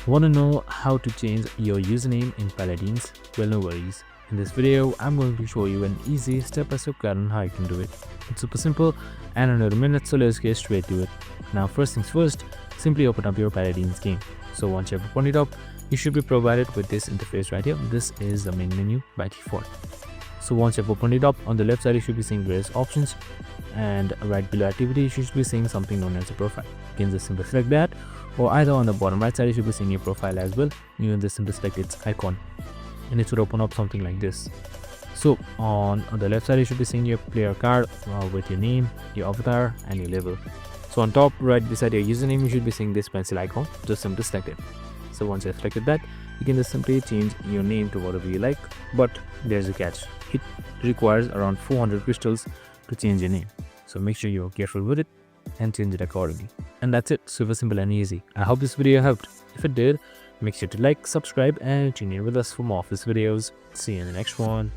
Want to know how to change your username in Paladins? Well, no worries. In this video, I'm going to show you an easy step-by-step guide on how you can do it. It's super simple and under a minute, so let's get straight to it. Now, first things first, simply open up your Paladins game. So once you have opened it up, you should be provided with this interface right here. This is the main menu by default. So once you've opened it up, on the left side you should be seeing various options, and right below activity you should be seeing something known as a profile. You can just simply select that, or either on the bottom right side you should be seeing your profile as well. You can just simply select its icon and it should open up something like this. So on the left side you should be seeing your player card with your name, your avatar and your level. So on top right beside your username you should be seeing this pencil icon. Just simply select it. So once you've selected that, you can just simply change your name to whatever you like, but there's a catch. It requires around 400 crystals to change your name. So make sure you're careful with it and change it accordingly. And that's it, super simple and easy. I hope this video helped. If it did, make sure to like, subscribe and tune in with us for more of these videos. See you in the next one.